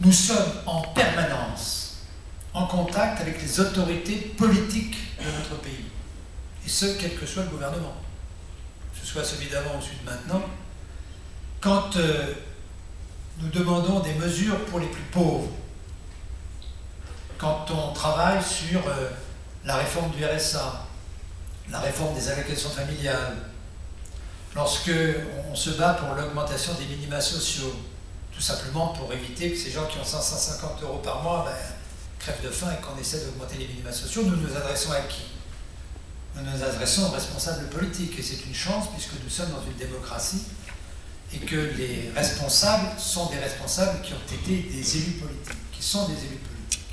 nous sommes en permanence en contact avec les autorités politiques de notre pays, et ce, quel que soit le gouvernement, que ce soit celui d'avant ou celui de maintenant. Quand nous demandons des mesures pour les plus pauvres, quand on travaille sur la réforme du RSA, la réforme des allocations familiales, lorsque on se bat pour l'augmentation des minima sociaux, tout simplement pour éviter que ces gens qui ont 150 € par mois crèvent de faim et qu'on essaie d'augmenter les minima sociaux, nous nous adressons à qui? Nous nous adressons aux responsables politiques, et c'est une chance puisque nous sommes dans une démocratie et que les responsables sont des responsables qui ont été des élus politiques, qui sont des élus politiques.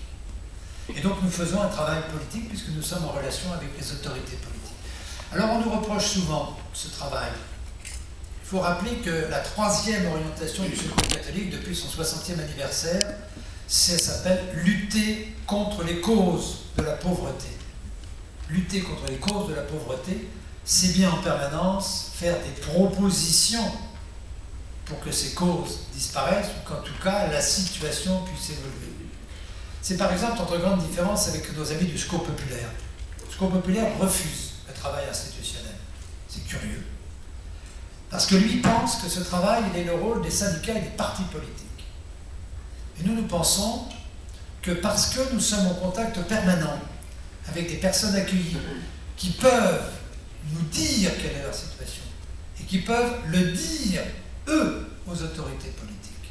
Et donc nous faisons un travail politique puisque nous sommes en relation avec les autorités politiques. Alors on nous reproche souvent ce travail. Il faut rappeler que la 3e orientation du Secours catholique depuis son 60e anniversaire, ça s'appelle « Lutter contre les causes de la pauvreté ». Lutter contre les causes de la pauvreté, c'est bien en permanence faire des propositions pour que ces causes disparaissent, ou qu'en tout cas la situation puisse évoluer. C'est par exemple notre grande différence avec nos amis du Secours populaire. Le Secours populaire refuse le travail institutionnel. C'est curieux. Parce que lui pense que ce travail, il est le rôle des syndicats et des partis politiques. Et nous, nous pensons que parce que nous sommes en contact permanent avec des personnes accueillies qui peuvent nous dire quelle est leur situation et qui peuvent le dire, eux, aux autorités politiques,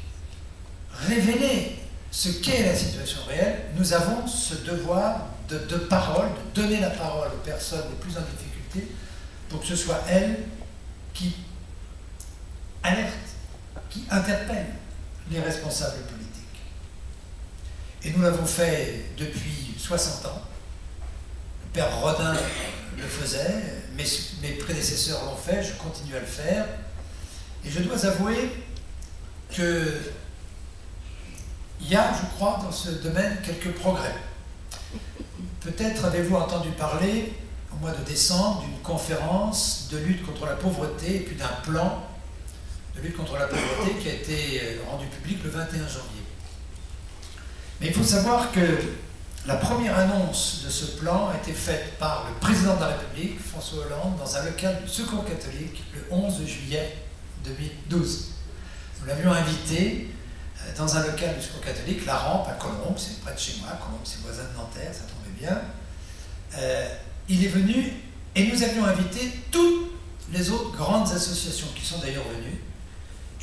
révéler ce qu'est la situation réelle, nous avons ce devoir de parole, de donner la parole aux personnes les plus en difficulté pour que ce soit elles qui alertent, qui interpellent les responsables politiques. Et nous l'avons fait depuis 60 ans. Le père Rodin le faisait, mes prédécesseurs l'ont fait, je continue à le faire. Et je dois avouer qu'il y a, je crois, dans ce domaine quelques progrès. Peut-être avez-vous entendu parler, au mois de décembre, d'une conférence de lutte contre la pauvreté et puis d'un plan de lutte contre la pauvreté qui a été rendu public le 21 janvier. Mais il faut savoir que la première annonce de ce plan a été faite par le président de la République, François Hollande, dans un local du Secours catholique le 11 juillet 2012. Nous l'avions invité dans un local du Secours catholique, La Rampe, à Colombes, c'est près de chez moi, Colombes c'est voisin de Nanterre, ça tombait bien. Il est venu et nous avions invité toutes les autres grandes associations qui sont d'ailleurs venues.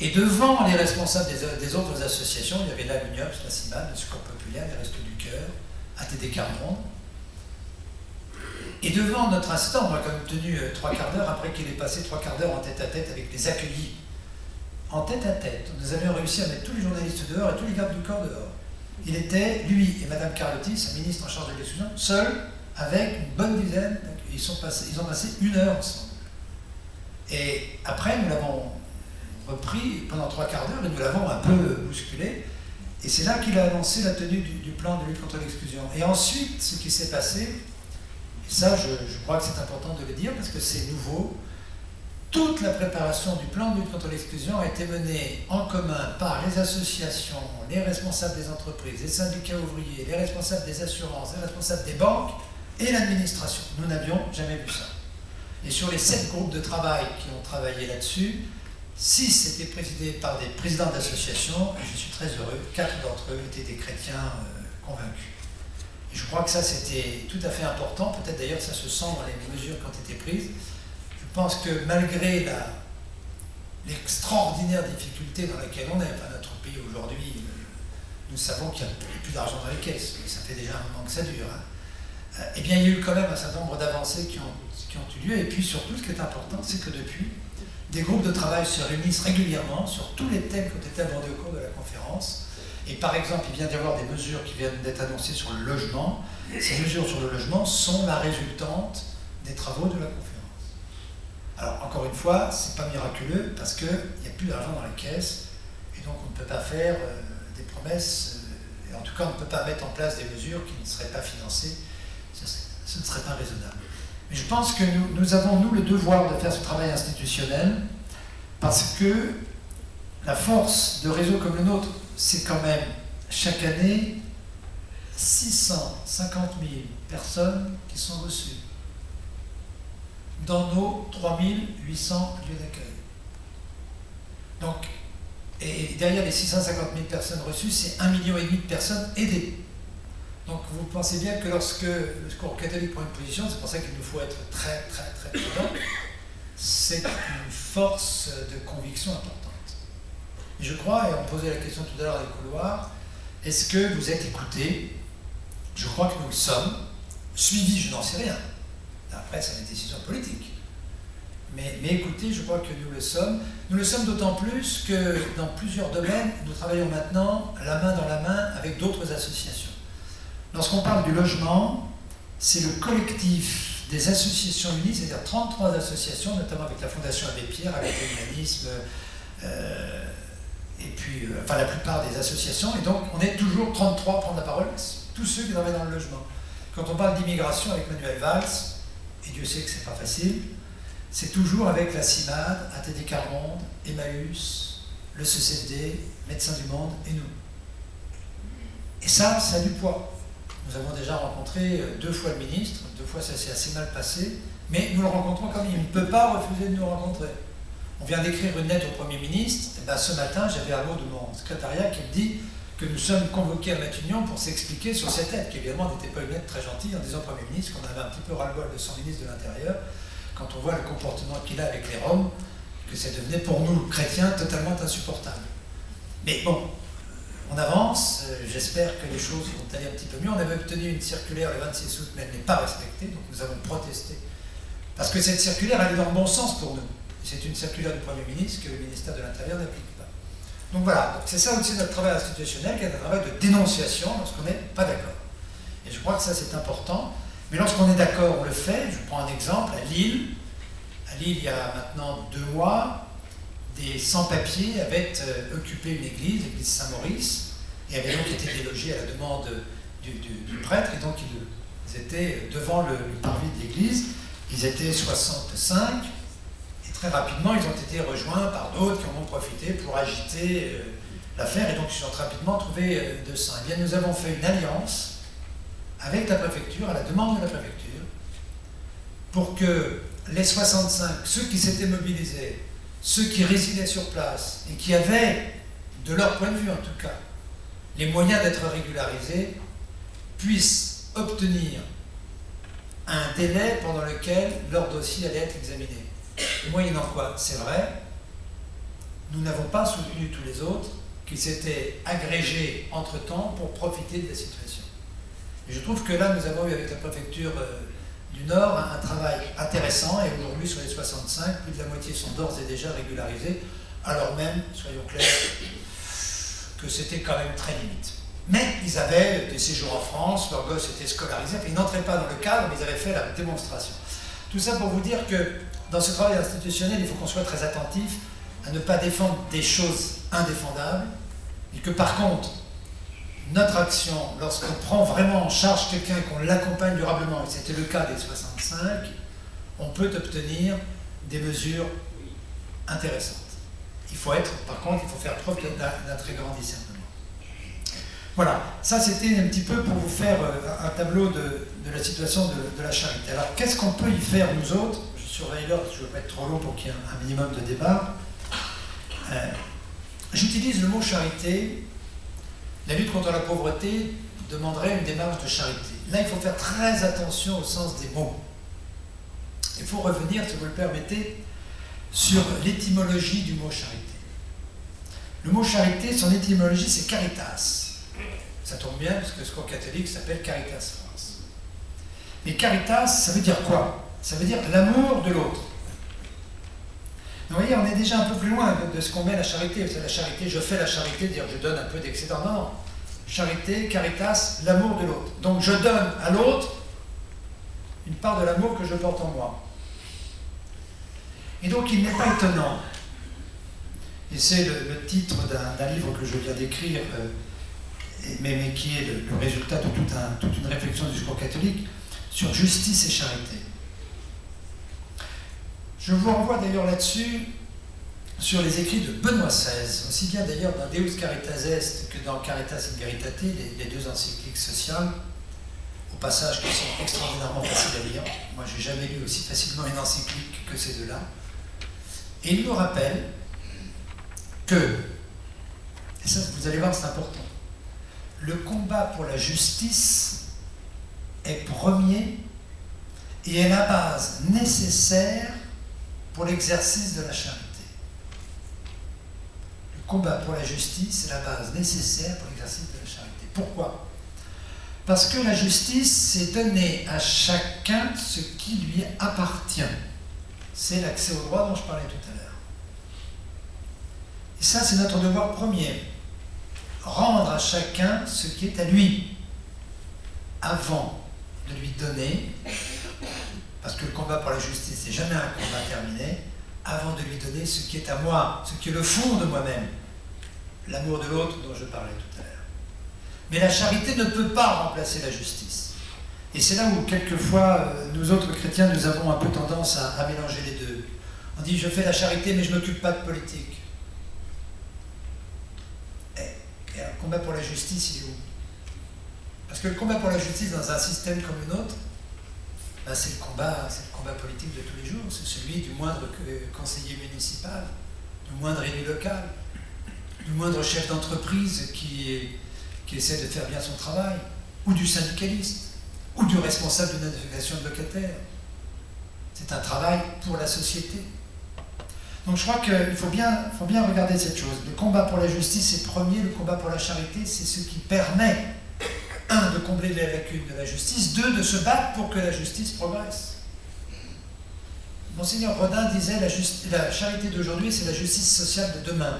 Et devant les responsables des autres associations, il y avait la l'UNIOPS, la CIMAD, le Secours populaire, les Restos du Cœur, ATD Carmonde. Et devant notre assistant, on a quand même tenu 3/4 d'heure, après qu'il ait passé 3/4 d'heure en tête-à-tête avec les accueillis. En tête-à-tête, nous avions réussi à mettre tous les journalistes dehors et tous les gardes du corps dehors. Il était, lui et Madame Carlotti, sa ministre en charge de l'exclusion, seuls avec une bonne dizaine. Ils ont passé 1 heure ensemble. Et après, nous l'avons repris pendant 3/4 d'heure et nous l'avons un peu bousculé. Et c'est là qu'il a annoncé la tenue du plan de lutte contre l'exclusion. Et ensuite, ce qui s'est passé, et ça je crois que c'est important de le dire parce que c'est nouveau, toute la préparation du plan de lutte contre l'exclusion a été menée en commun par les associations, les responsables des entreprises, les syndicats ouvriers, les responsables des assurances, les responsables des banques et l'administration. Nous n'avions jamais vu ça. Et sur les 7 groupes de travail qui ont travaillé là-dessus, 6 étaient présidés par des présidents d'associations, et je suis très heureux, 4 d'entre eux étaient des chrétiens convaincus. Et je crois que ça c'était tout à fait important, peut-être d'ailleurs ça se sent dans les mesures qui ont été prises. Je pense que malgré l'extraordinaire difficulté dans laquelle on est, enfin notre pays aujourd'hui, nous savons qu'il n'y a plus d'argent dans les caisses, ça fait déjà un moment que ça dure. Eh bien il y a eu quand même un certain nombre d'avancées qui ont eu lieu, et puis surtout ce qui est important, c'est que depuis, des groupes de travail se réunissent régulièrement sur tous les thèmes qui ont été abordés au cours de la conférence. Et par exemple, il vient d'y avoir des mesures qui viennent d'être annoncées sur le logement. Ces mesures sur le logement sont la résultante des travaux de la conférence. Alors, encore une fois, ce n'est pas miraculeux parce qu'il n'y a plus d'argent dans les caisses et donc on ne peut pas faire des promesses, et en tout cas on ne peut pas mettre en place des mesures qui ne seraient pas financées. Ce ne serait pas raisonnable. Mais je pense que nous avons, nous, le devoir de faire ce travail institutionnel parce que la force de réseaux comme le nôtre, c'est quand même chaque année 650 000 personnes qui sont reçues dans nos 3800 lieux d'accueil. Donc, et derrière les 650 000 personnes reçues, c'est 1,5 million de personnes aidées. Donc vous pensez bien que lorsque le Secours catholique prend une position, c'est pour ça qu'il nous faut être très très très prudent, c'est une force de conviction importante. Et je crois, et on posait la question tout à l'heure dans les couloirs, est-ce que vous êtes écoutés? Je crois que nous le sommes. Suivis, je n'en sais rien. Après, c'est une décision politique. Mais écoutez, je crois que nous le sommes. Nous le sommes d'autant plus que dans plusieurs domaines, nous travaillons maintenant la main dans la main avec d'autres associations. Lorsqu'on parle du logement, c'est le collectif des associations unies, c'est-à-dire 33 associations, notamment avec la Fondation Abbé Pierre, avec l'humanisme, et puis enfin la plupart des associations. Et donc on est toujours 33 à prendre la parole, tous ceux qui travaillent dans le logement. Quand on parle d'immigration avec Manuel Valls, et Dieu sait que c'est pas facile, c'est toujours avec la CIMAD, ATD Quart Monde, Emmaüs, le CCFD, Médecins du Monde et nous. Et ça a du poids. Nous avons déjà rencontré 2 fois le ministre, 2 fois ça s'est assez mal passé, mais nous le rencontrons comme il ne peut pas refuser de nous rencontrer. On vient d'écrire une lettre au Premier ministre, et bien ce matin j'avais un mot de mon secrétariat qui me dit que nous sommes convoqués à Matignon pour s'expliquer sur cette lettre, qui évidemment n'était pas une lettre très gentille, en disant au Premier ministre qu'on avait un petit peu ras-le-bol de son ministre de l'Intérieur, quand on voit le comportement qu'il a avec les Roms, que ça devenait pour nous, chrétiens, totalement insupportable. Mais bon, on avance, j'espère que les choses vont aller un petit peu mieux. On avait obtenu une circulaire le 26 août, mais elle n'est pas respectée, donc nous avons protesté. Parce que cette circulaire, elle est dans le bon sens pour nous. C'est une circulaire du Premier ministre que le ministère de l'Intérieur n'applique pas. Donc voilà, c'est ça aussi notre travail institutionnel, qui est un travail de dénonciation lorsqu'on n'est pas d'accord. Et je crois que ça c'est important. Mais lorsqu'on est d'accord, on le fait. Je prends un exemple, à Lille. À Lille, il y a maintenant 2 mois, des sans-papiers avaient occupé une église, l'église Saint-Maurice, et avaient donc été délogés à la demande du prêtre, et donc ils étaient devant le parvis de l'église. Ils étaient 65, et très rapidement, ils ont été rejoints par d'autres qui en ont profité pour agiter l'affaire, et donc ils ont rapidement trouvé 200. Eh bien, nous avons fait une alliance avec la préfecture, à la demande de la préfecture, pour que les 65, ceux qui s'étaient mobilisés, ceux qui résidaient sur place, et qui avaient, de leur point de vue en tout cas, les moyens d'être régularisés, puissent obtenir un délai pendant lequel leur dossier allait être examiné. Et moyennant quoi, c'est vrai, nous n'avons pas soutenu tous les autres qui s'étaient agrégés entre-temps pour profiter de la situation. Et je trouve que là, nous avons eu avec la préfecture du Nord un travail intéressant, et aujourd'hui, sur les 65, plus de la moitié sont d'ores et déjà régularisés, alors même, soyons clairs, que c'était quand même très limite. Mais ils avaient des séjours en France, leurs gosses étaient scolarisés, ils n'entraient pas dans le cadre, mais ils avaient fait la démonstration. Tout ça pour vous dire que dans ce travail institutionnel, il faut qu'on soit très attentif à ne pas défendre des choses indéfendables, et que par contre, notre action, lorsqu'on prend vraiment en charge quelqu'un et qu'on l'accompagne durablement, et c'était le cas des 65, on peut obtenir des mesures intéressantes. Il faut être, par contre, il faut faire preuve d'un très grand discernement. Voilà, ça c'était un petit peu pour vous faire un tableau de la situation de la charité. Alors, qu'est-ce qu'on peut y faire, nous autres? Je surveille l'heure, je ne veux pas être trop long pour qu'il y ait un minimum de débat. J'utilise le mot charité. La lutte contre la pauvreté demanderait une démarche de charité. Là, il faut faire très attention au sens des mots. Il faut revenir, si vous le permettez, sur l'étymologie du mot charité. Le mot charité, son étymologie, c'est caritas. Ça tombe bien, parce que le Secours catholique s'appelle Caritas France. Mais caritas, ça veut dire quoi? Ça veut dire l'amour de l'autre. Vous voyez, on est déjà un peu plus loin de ce qu'on met à la charité. C'est la charité, je fais la charité, dire je donne un peu d'excédent. Non, charité, caritas, l'amour de l'autre. Donc je donne à l'autre une part de l'amour que je porte en moi. Et donc il n'est pas étonnant, et c'est le titre d'un livre que je viens d'écrire, mais qui est le résultat de toute une réflexion du Secours catholique, sur justice et charité. Je vous renvoie d'ailleurs là-dessus sur les écrits de Benoît XVI, aussi bien d'ailleurs dans Deus Caritas Est que dans Caritas in Veritate, les deux encycliques sociales, au passage qui sont extraordinairement faciles à lire. Moi, je n'ai jamais lu aussi facilement une encyclique que ces deux-là. Et il nous rappelle que, et ça vous allez voir c'est important, le combat pour la justice est premier et est la base nécessaire pour l'exercice de la charité. Le combat pour la justice est la base nécessaire pour l'exercice de la charité. Pourquoi? Parce que la justice, c'est donner à chacun ce qui lui appartient. C'est l'accès au droit dont je parlais tout à l'heure. Et ça, c'est notre devoir premier. Rendre à chacun ce qui est à lui, avant de lui donner, parce que le combat pour la justice n'est jamais un combat terminé, avant de lui donner ce qui est à moi, ce qui est le fond de moi-même, l'amour de l'autre dont je parlais tout à l'heure. Mais la charité ne peut pas remplacer la justice. Et c'est là où, quelquefois, nous autres chrétiens, nous avons un peu tendance à mélanger les deux. On dit, je fais la charité, mais je ne m'occupe pas de politique. Et le combat pour la justice, il est où? Parce que le combat pour la justice dans un système comme le nôtre, ben c'est le combat politique de tous les jours. C'est celui du moindre conseiller municipal, du moindre élu local, du moindre chef d'entreprise qui essaie de faire bien son travail, ou du syndicaliste, ou du responsable d'une association de locataires. C'est un travail pour la société. Donc je crois qu'il faut bien regarder cette chose. Le combat pour la justice est premier, le combat pour la charité, c'est ce qui permet, un, de combler les lacunes de la justice, deux, de se battre pour que la justice progresse. Monseigneur Rodin disait la charité d'aujourd'hui, c'est la justice sociale de demain.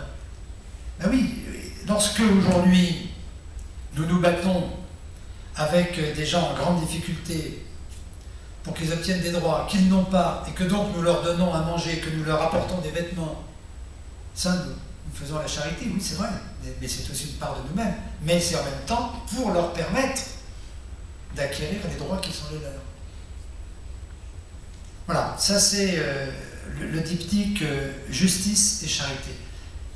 Ben oui, lorsque aujourd'hui nous nous battons avec des gens en grande difficulté pour qu'ils obtiennent des droits qu'ils n'ont pas, et que donc nous leur donnons à manger, que nous leur apportons des vêtements, ça nous faisons la charité, oui c'est vrai, mais c'est aussi une part de nous-mêmes, mais c'est en même temps pour leur permettre d'acquérir les droits qui sont les leurs. Voilà, ça c'est le diptyque justice et charité.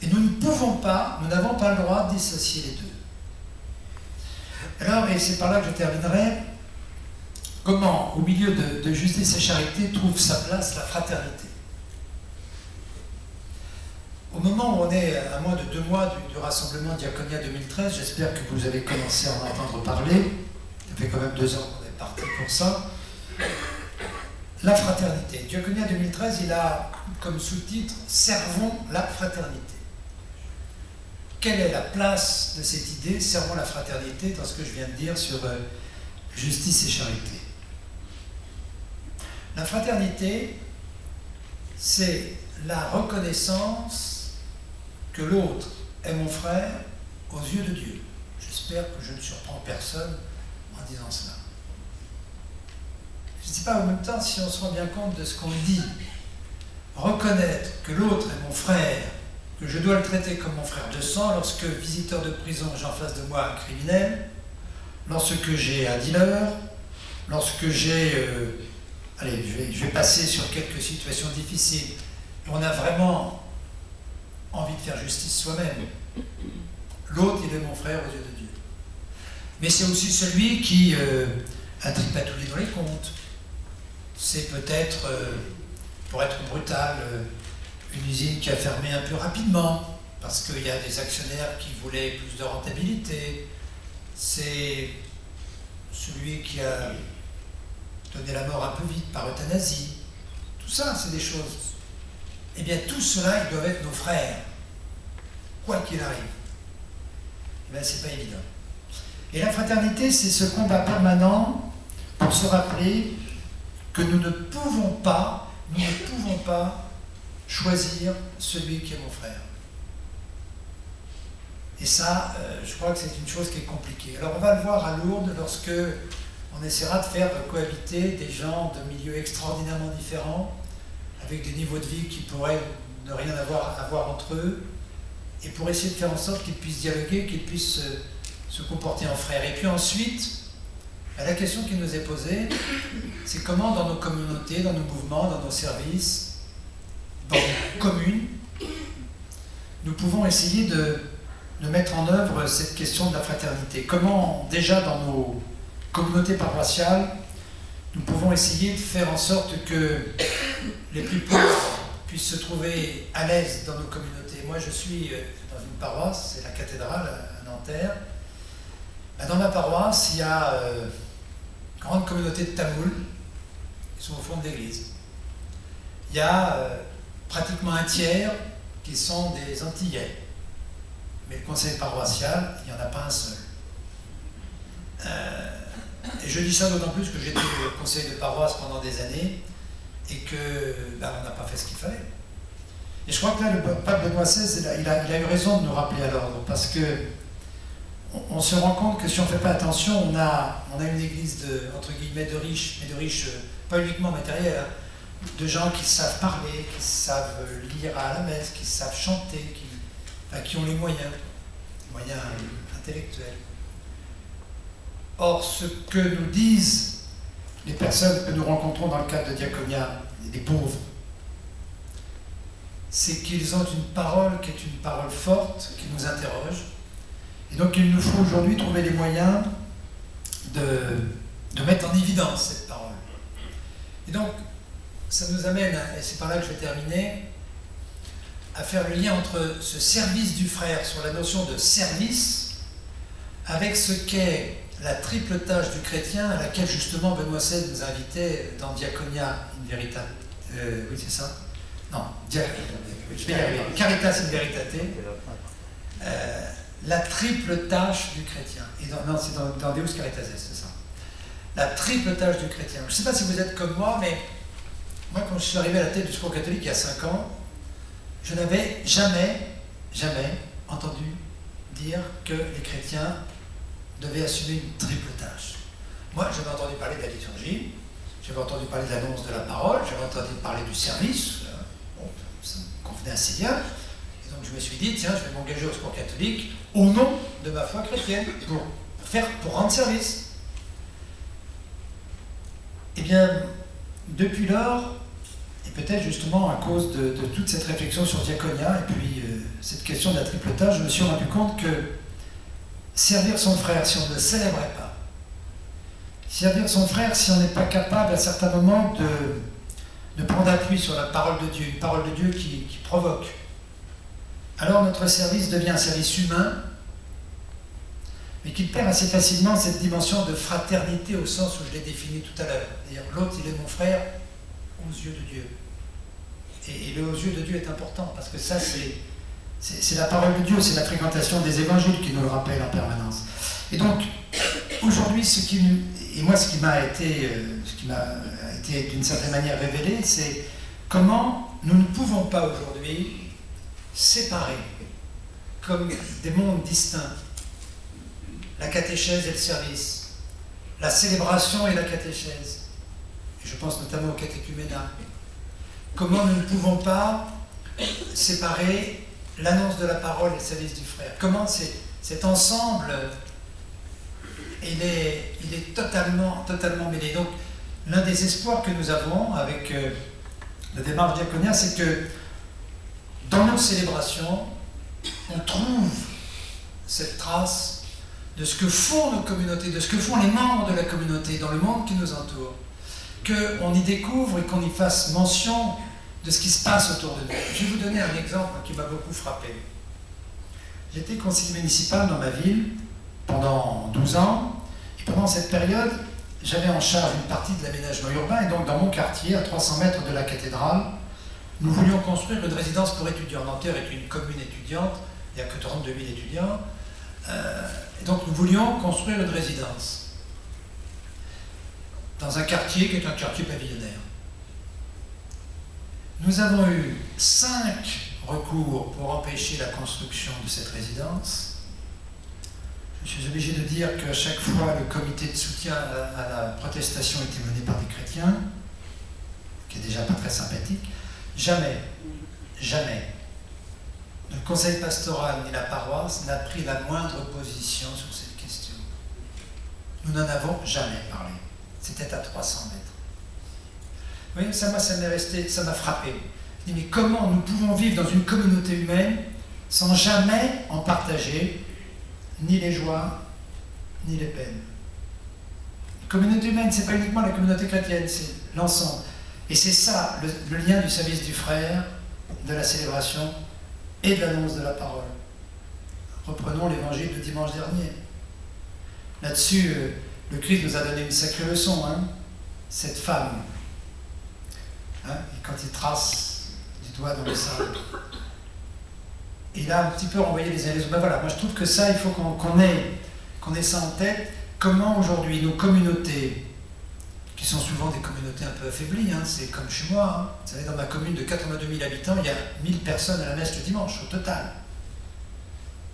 Et nous ne pouvons pas, nous n'avons pas le droit de dissocier les deux. Alors, et c'est par là que je terminerai, comment, au milieu de justice et charité, trouve sa place la fraternité? Au moment où on est à moins de 2 mois du rassemblement Diaconia 2013, j'espère que vous avez commencé à en entendre parler, ça fait quand même 2 ans qu'on est parti pour ça, la fraternité. Diaconia 2013, il a comme sous-titre « Servons la fraternité ». Quelle est la place de cette idée, servons la fraternité, dans ce que je viens de dire sur justice et charité? La fraternité, c'est la reconnaissance que l'autre est mon frère aux yeux de Dieu. J'espère que je ne surprends personne en disant cela. Je ne sais pas en même temps si on se rend bien compte de ce qu'on dit. Reconnaître que l'autre est mon frère, que je dois le traiter comme mon frère de sang lorsque, visiteur de prison, j'ai en face de moi un criminel, lorsque j'ai un dealer, lorsque j'ai... allez, je vais passer sur quelques situations difficiles. On a vraiment envie de faire justice soi-même. L'autre, il est mon frère aux yeux de Dieu. Mais c'est aussi celui qui a tripatouillé dans les comptes. C'est peut-être, pour être brutal, une usine qui a fermé un peu rapidement, parce qu'il y a des actionnaires qui voulaient plus de rentabilité. C'est celui qui a donné la mort un peu vite par euthanasie. Tout ça, c'est des choses. Eh bien, tout cela, ils doivent être nos frères, quoi qu'il arrive. Eh bien, c'est pas évident. Et la fraternité, c'est ce combat permanent pour se rappeler que nous ne pouvons pas choisir celui qui est mon frère. Et ça, je crois que c'est une chose qui est compliquée. Alors on va le voir à Lourdes lorsque on essaiera de faire cohabiter des gens de milieux extraordinairement différents, avec des niveaux de vie qui pourraient ne rien avoir entre eux, et pour essayer de faire en sorte qu'ils puissent dialoguer, qu'ils puissent se comporter en frères. Et puis ensuite, la question qui nous est posée, c'est comment dans nos communautés, dans nos mouvements, dans nos services, dans nos communes, nous pouvons essayer de mettre en œuvre cette question de la fraternité. Comment, déjà dans nos communautés paroissiales, nous pouvons essayer de faire en sorte que les plus pauvres puissent se trouver à l'aise dans nos communautés. Moi, je suis dans une paroisse, c'est la cathédrale à Nanterre. Dans ma paroisse, il y a une grande communauté de Tamouls qui sont au fond de l'église. Il y a pratiquement un tiers qui sont des Antillais. Mais le conseil paroissial, il n'y en a pas un seul. Et je dis ça d'autant plus que j'étais au conseil de paroisse pendant des années et que on n'a pas fait ce qu'il fallait. Et je crois que là, le pape Benoît XVI, il a eu raison de nous rappeler à l'ordre, parce que on se rend compte que si on ne fait pas attention, on a une église entre guillemets de riches, mais de riches pas uniquement matériels, hein, de gens qui savent parler, qui savent lire à la messe, qui savent chanter, qui ont les moyens intellectuels. Or, ce que nous disent les personnes que nous rencontrons dans le cadre de diaconia, les pauvres, c'est qu'ils ont une parole qui est une parole forte, qui nous interroge. Et donc il nous faut aujourd'hui trouver les moyens de mettre en évidence cette parole. Et donc, ça nous amène, et c'est par là que je vais terminer, à faire le lien entre ce service du frère sur la notion de service avec ce qu'est la triple tâche du chrétien à laquelle justement Benoît XVI nous invitait dans Diaconia in Veritate. Oui, c'est ça? Non, je vais y arriver. Caritas in Veritate. La triple tâche du chrétien. Et non, c'est dans Deus Caritas Est, c'est ça. La triple tâche du chrétien. Je ne sais pas si vous êtes comme moi, mais moi, quand je suis arrivé à la tête du Secours catholique il y a 5 ans, je n'avais jamais entendu dire que les chrétiens devaient assumer une triple tâche. Moi, j'avais entendu parler de la liturgie, j'avais entendu parler de l'annonce de la parole, j'avais entendu parler du service, bon, ça me convenait assez bien. Et donc je me suis dit, tiens, je vais m'engager au Secours catholique au nom de ma foi chrétienne, pour rendre service. Eh bien, depuis lors, et peut-être justement à cause de toute cette réflexion sur Diaconia, et puis cette question de la triple tâche, je me suis rendu compte que servir son frère si on ne le célébrait pas, servir son frère si on n'est pas capable à certains moments de prendre appui sur la parole de Dieu, une parole de Dieu qui provoque, alors notre service devient un service humain, mais qui perd assez facilement cette dimension de fraternité au sens où je l'ai défini tout à l'heure. C'est-à-dire l'autre, il est mon frère aux yeux de Dieu. Et le aux yeux de Dieu est important, parce que ça, c'est la parole de Dieu, c'est la fréquentation des évangiles qui nous le rappelle en permanence. Et donc, aujourd'hui, ce qui m'a été d'une certaine manière révélé, c'est comment nous ne pouvons pas aujourd'hui séparer, comme des mondes distincts, la catéchèse et le service, la célébration et la catéchèse. Et je pense notamment au catéchuménat. Comment nous ne pouvons pas séparer l'annonce de la parole et le service du frère. Comment cet ensemble, il est totalement mêlé. Donc, l'un des espoirs que nous avons avec la démarche Diaconia, c'est que dans nos célébrations, on trouve cette trace de ce que font nos communautés, de ce que font les membres de la communauté dans le monde qui nous entoure, qu'on y découvre et qu'on y fasse mention de ce qui se passe autour de nous. Je vais vous donner un exemple qui m'a beaucoup frappé. J'étais conseiller municipal dans ma ville pendant 12 ans, et pendant cette période, j'avais en charge une partie de l'aménagement urbain, et donc dans mon quartier, à 300 mètres de la cathédrale, nous voulions construire une résidence pour étudiants. Nanterre est une commune étudiante, il n'y a que 32 000 étudiants, et donc nous voulions construire une résidence dans un quartier qui est un quartier pavillonnaire. Nous avons eu 5 recours pour empêcher la construction de cette résidence. Je suis obligé de dire qu'à chaque fois, le comité de soutien à la protestation était mené par des chrétiens, qui est déjà pas très sympathique. Jamais, le conseil pastoral ni la paroisse n'a pris la moindre position sur cette question. Nous n'en avons jamais parlé. C'était à 300 mètres. Vous voyez, ça m'est resté, ça m'a frappé. Je dis, mais comment nous pouvons vivre dans une communauté humaine sans jamais en partager ni les joies, ni les peines. La communauté humaine, ce n'est pas uniquement la communauté chrétienne, c'est l'ensemble. Et c'est ça, le lien du service du frère, de la célébration et de l'annonce de la parole. Reprenons l'évangile de dimanche dernier. Là-dessus, le Christ nous a donné une sacrée leçon, hein, cette femme. Hein, et quand il trace du doigt dans le sable. Et il a un petit peu renvoyé les uns les autres. Ben voilà, moi je trouve que ça, il faut qu'on ait ça en tête. Comment aujourd'hui nos communautés, qui sont souvent des communautés un peu affaiblies, hein, c'est comme chez moi, hein, vous savez, dans ma commune de 82 000 habitants, il y a 1000 personnes à la messe le dimanche, au total.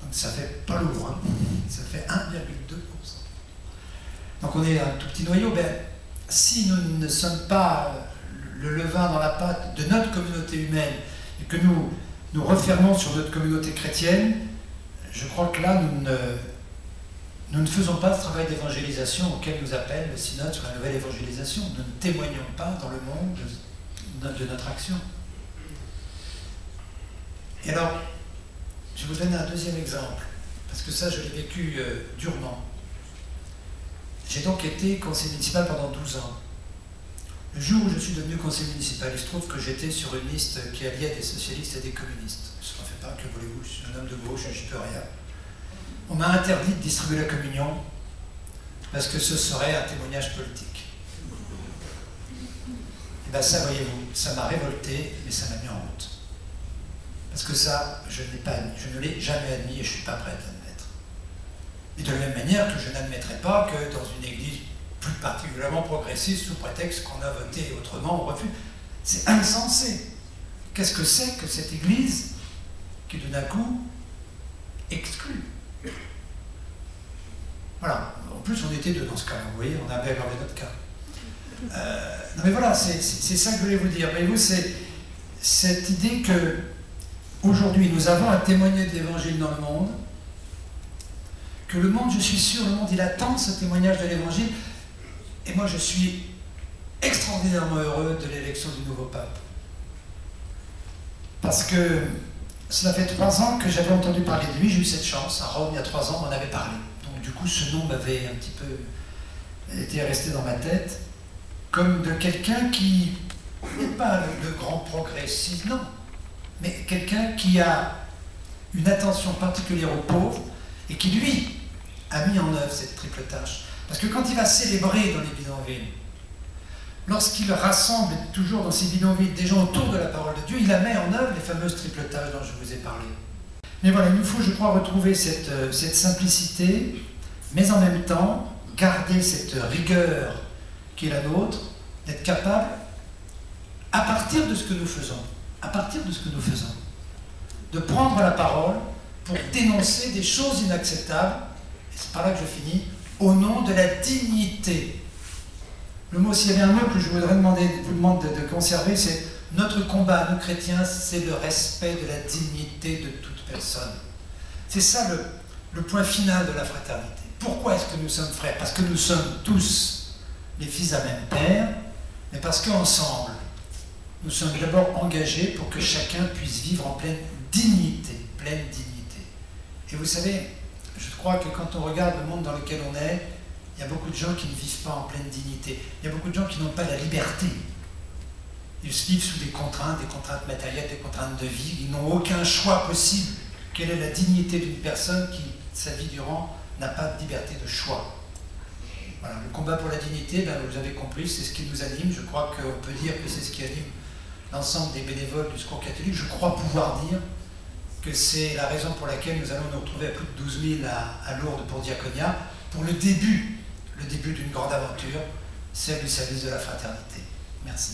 Donc ça fait pas lourd, hein, ça fait 1,2%. Donc on est un tout petit noyau. Ben, si nous ne sommes pas le levain dans la pâte de notre communauté humaine et que nous refermons sur notre communauté chrétienne, je crois que là, nous ne faisons pas ce travail d'évangélisation auquel nous appelle le synode sur la nouvelle évangélisation. Nous ne témoignons pas dans le monde de notre action. Et alors, je vais vous donner un deuxième exemple, parce que ça, je l'ai vécu durement. J'ai donc été conseiller municipal pendant 12 ans. Le jour où je suis devenu conseiller municipal, il se trouve que j'étais sur une liste qui alliait des socialistes et des communistes. Je ne fais pas, que voulez-vous, je suis un homme de gauche, je n'y peux rien. On m'a interdit de distribuer la communion parce que ce serait un témoignage politique. Et bien ça, voyez-vous, ça m'a révolté, mais ça m'a mis en route. Parce que ça, je ne l'ai jamais admis et je ne suis pas prêt à l'admettre. Et de la même manière que je n'admettrai pas que dans une église plus particulièrement progressiste, sous prétexte qu'on a voté autrement, on refuse. C'est insensé. Qu'est-ce que c'est que cette église qui, tout d'un coup, exclut? Voilà. En plus, on était deux dans ce cas-là. Vous voyez, on avait aggravé notre cas. Non mais voilà, c'est ça que je voulais vous dire. Voyez-vous, c'est cette idée que aujourd'hui, nous avons à témoigner de l'Évangile dans le monde, que le monde, je suis sûr, le monde, il attend ce témoignage de l'Évangile. Et moi, je suis extraordinairement heureux de l'élection du nouveau pape. Parce que cela fait 3 ans que j'avais entendu parler de lui, j'ai eu cette chance. À Rome, il y a 3 ans, on en avait parlé. Donc du coup, ce nom m'avait un petit peu été resté dans ma tête, comme de quelqu'un qui n'est pas le grand progressiste, non, mais quelqu'un qui a une attention particulière aux pauvres et qui, lui, a mis en œuvre cette triple tâche. Parce que quand il va célébrer dans les bidonvilles, lorsqu'il rassemble toujours dans ces bidonvilles des gens autour de la parole de Dieu, il la met en œuvre, les fameuses triples tâches dont je vous ai parlé. Mais voilà, il nous faut, je crois, retrouver cette simplicité, mais en même temps, garder cette rigueur qui est la nôtre, d'être capable, à partir de ce que nous faisons, de prendre la parole pour dénoncer des choses inacceptables, et c'est par là que je finis, au nom de la dignité. Le mot, s'il y avait un mot que je voudrais vous demande de conserver, c'est notre combat, nous chrétiens, c'est le respect de la dignité de toute personne. C'est ça le point final de la fraternité. Pourquoi est-ce que nous sommes frères? Parce que nous sommes tous les fils d'un même père, mais parce qu'ensemble, nous sommes d'abord engagés pour que chacun puisse vivre en pleine dignité, Et vous savez, je crois que quand on regarde le monde dans lequel on est, il y a beaucoup de gens qui ne vivent pas en pleine dignité. Il y a beaucoup de gens qui n'ont pas la liberté. Ils vivent sous des contraintes matérielles, des contraintes de vie. Ils n'ont aucun choix possible. Quelle est la dignité d'une personne qui, sa vie durant, n'a pas de liberté de choix? Voilà, le combat pour la dignité, ben, vous avez compris, c'est ce qui nous anime. Je crois qu'on peut dire que c'est ce qui anime l'ensemble des bénévoles du Secours catholique. Je crois pouvoir dire que c'est la raison pour laquelle nous allons nous retrouver à plus de 12 000 à Lourdes pour Diaconia, pour le début d'une grande aventure, celle du service de la fraternité. Merci.